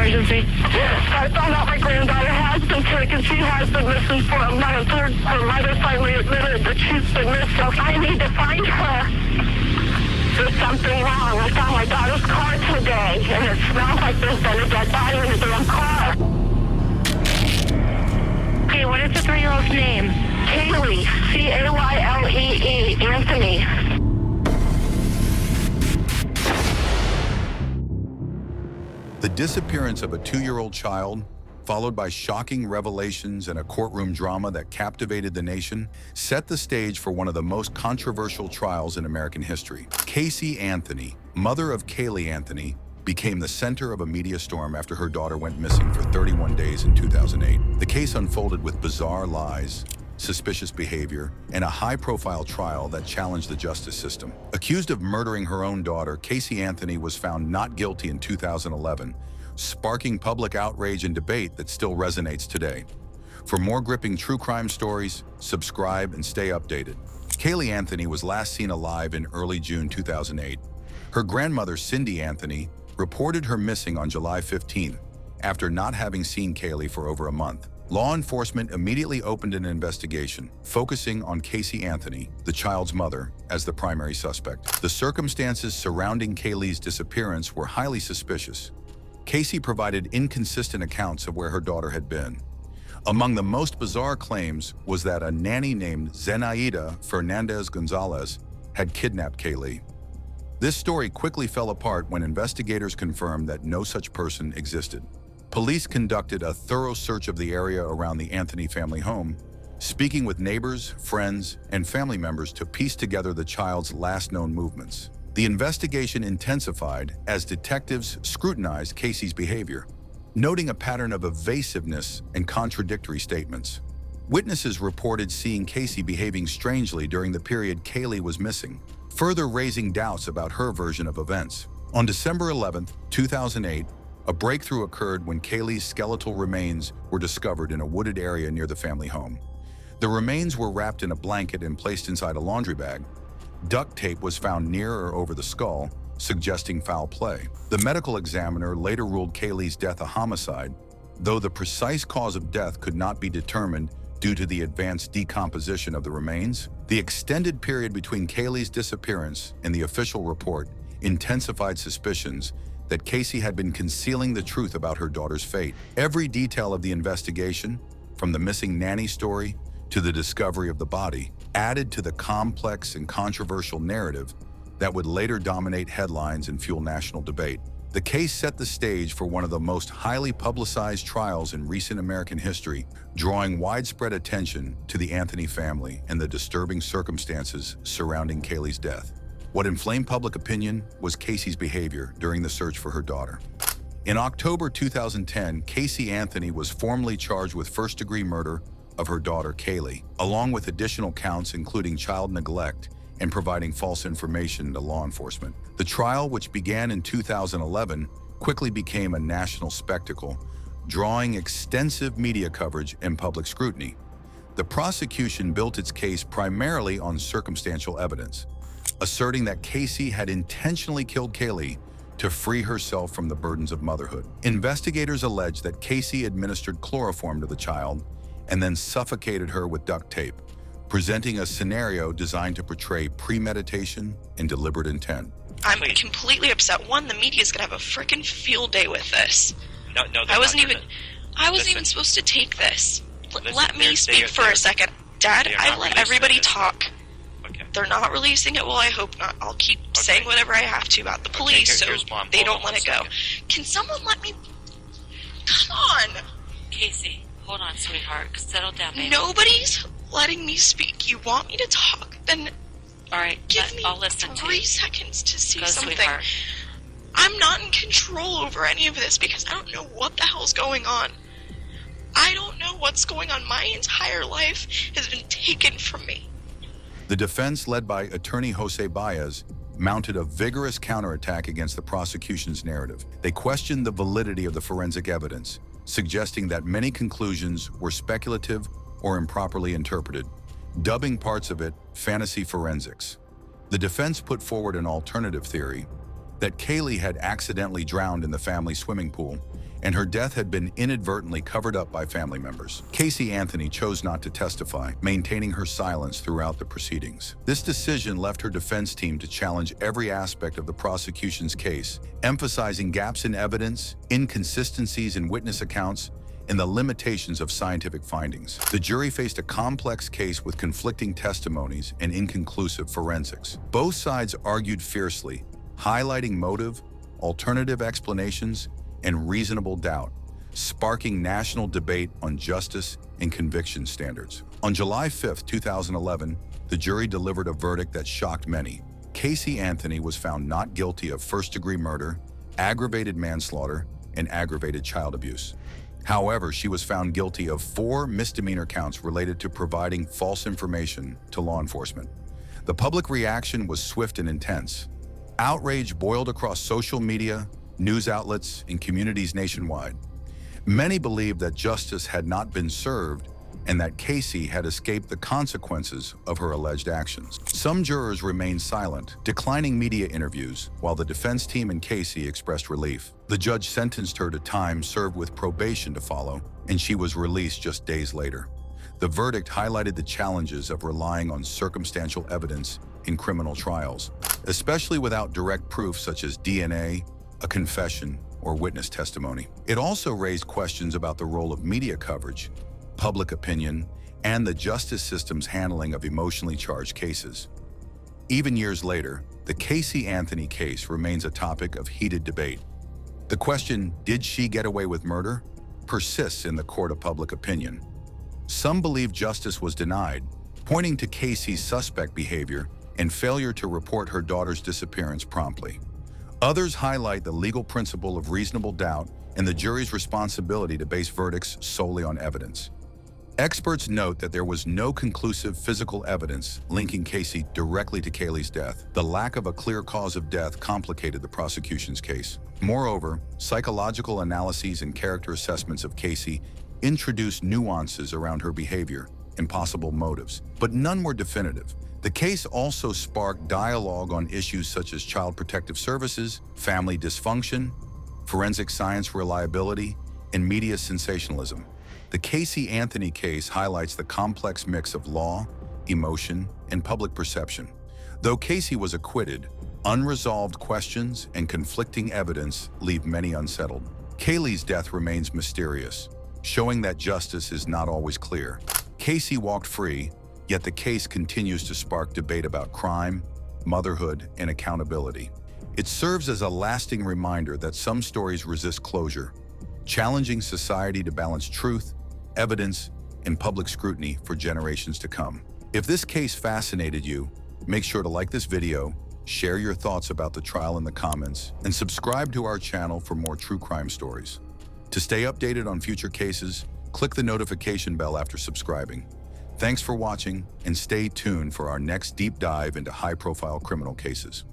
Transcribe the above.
emergency? I found out my granddaughter has been taken. She has been missing for a month. Her mother finally admitted that she's been missing. So I need to find her. There's something wrong. I found my daughter's car today, and it smells like there's been a dead body in the damn car. Okay, what is the 3-year-old's name? Caylee, Caylee, Anthony. The disappearance of a 2-year-old child, followed by shocking revelations and a courtroom drama that captivated the nation, set the stage for one of the most controversial trials in American history. Casey Anthony, mother of Caylee Anthony, became the center of a media storm after her daughter went missing for 31 days in 2008. The case unfolded with bizarre lies, suspicious behavior, and a high-profile trial that challenged the justice system. Accused of murdering her own daughter, Casey Anthony was found not guilty in 2011, sparking public outrage and debate that still resonates today. For more gripping true crime stories, subscribe and stay updated. Caylee Anthony was last seen alive in early June 2008. Her grandmother, Cindy Anthony, reported her missing on July 15th, after not having seen Caylee for over a month. Law enforcement immediately opened an investigation, focusing on Casey Anthony, the child's mother, as the primary suspect. The circumstances surrounding Caylee's disappearance were highly suspicious. Casey provided inconsistent accounts of where her daughter had been. Among the most bizarre claims was that a nanny named Zenaida Fernandez Gonzalez had kidnapped Caylee. This story quickly fell apart when investigators confirmed that no such person existed. Police conducted a thorough search of the area around the Anthony family home, speaking with neighbors, friends, and family members to piece together the child's last known movements. The investigation intensified as detectives scrutinized Casey's behavior, noting a pattern of evasiveness and contradictory statements. Witnesses reported seeing Casey behaving strangely during the period Caylee was missing, further raising doubts about her version of events. On December 11, 2008, a breakthrough occurred when Caylee's skeletal remains were discovered in a wooded area near the family home. The remains were wrapped in a blanket and placed inside a laundry bag. Duct tape was found near or over the skull, suggesting foul play. The medical examiner later ruled Caylee's death a homicide, though the precise cause of death could not be determined due to the advanced decomposition of the remains. The extended period between Caylee's disappearance and the official report intensified suspicions that Casey had been concealing the truth about her daughter's fate. Every detail of the investigation, from the missing nanny story to the discovery of the body, added to the complex and controversial narrative that would later dominate headlines and fuel national debate. The case set the stage for one of the most highly publicized trials in recent American history, drawing widespread attention to the Anthony family and the disturbing circumstances surrounding Caylee's death. What inflamed public opinion was Casey's behavior during the search for her daughter. In October 2010, Casey Anthony was formally charged with first-degree murder of her daughter, Caylee, along with additional counts including child neglect and providing false information to law enforcement. The trial, which began in 2011, quickly became a national spectacle, drawing extensive media coverage and public scrutiny. The prosecution built its case primarily on circumstantial evidence, asserting that Casey had intentionally killed Caylee to free herself from the burdens of motherhood. Investigators alleged that Casey administered chloroform to the child and then suffocated her with duct tape, presenting a scenario designed to portray premeditation and deliberate intent. I'm completely upset. One, the media's gonna have a frickin' field day with this. No, I wasn't even supposed to take this. Let me speak for a second. Dad, I let everybody talk. Okay. They're not releasing it. Well, I hope not. I'll keep saying whatever I have to about the police, so they don't let it go. Can someone let me... Come on! Casey, hold on, sweetheart. Settle down, baby. Nobody's letting me speak. You want me to talk? Then all right, I'll listen to you. 3 seconds to see something. Sweetheart. I'm not in control over any of this because I don't know what the hell's going on. I don't know what's going on. My entire life has been taken from me. The defense, led by attorney Jose Baez, mounted a vigorous counterattack against the prosecution's narrative. They questioned the validity of the forensic evidence, suggesting that many conclusions were speculative or improperly interpreted, dubbing parts of it fantasy forensics. The defense put forward an alternative theory that Caylee had accidentally drowned in the family swimming pool, and her death had been inadvertently covered up by family members. Casey Anthony chose not to testify, maintaining her silence throughout the proceedings. This decision left her defense team to challenge every aspect of the prosecution's case, emphasizing gaps in evidence, inconsistencies in witness accounts, and the limitations of scientific findings. The jury faced a complex case with conflicting testimonies and inconclusive forensics. Both sides argued fiercely, highlighting motive, alternative explanations, and reasonable doubt, sparking national debate on justice and conviction standards. On July 5, 2011, the jury delivered a verdict that shocked many. Casey Anthony was found not guilty of first-degree murder, aggravated manslaughter, and aggravated child abuse. However, she was found guilty of 4 misdemeanor counts related to providing false information to law enforcement. The public reaction was swift and intense. Outrage boiled across social media, news outlets, and communities nationwide. Many believed that justice had not been served and that Casey had escaped the consequences of her alleged actions. Some jurors remained silent, declining media interviews, while the defense team and Casey expressed relief. The judge sentenced her to time served with probation to follow, and she was released just days later. The verdict highlighted the challenges of relying on circumstantial evidence in criminal trials, especially without direct proof such as DNA, a confession, or witness testimony. It also raised questions about the role of media coverage, public opinion, and the justice system's handling of emotionally charged cases. Even years later, the Casey Anthony case remains a topic of heated debate. The question, did she get away with murder, persists in the court of public opinion. Some believe justice was denied, pointing to Casey's suspect behavior and failure to report her daughter's disappearance promptly. Others highlight the legal principle of reasonable doubt and the jury's responsibility to base verdicts solely on evidence. Experts note that there was no conclusive physical evidence linking Casey directly to Caylee's death. The lack of a clear cause of death complicated the prosecution's case. Moreover, psychological analyses and character assessments of Casey introduced nuances around her behavior and possible motives, but none were definitive. The case also sparked dialogue on issues such as child protective services, family dysfunction, forensic science reliability, and media sensationalism. The Casey Anthony case highlights the complex mix of law, emotion, and public perception. Though Casey was acquitted, unresolved questions and conflicting evidence leave many unsettled. Caylee's death remains mysterious, showing that justice is not always clear. Casey walked free, yet the case continues to spark debate about crime, motherhood, and accountability. It serves as a lasting reminder that some stories resist closure, challenging society to balance truth, evidence, and public scrutiny for generations to come. If this case fascinated you, make sure to like this video, share your thoughts about the trial in the comments, and subscribe to our channel for more true crime stories. To stay updated on future cases, click the notification bell after subscribing. Thanks for watching, and stay tuned for our next deep dive into high-profile criminal cases.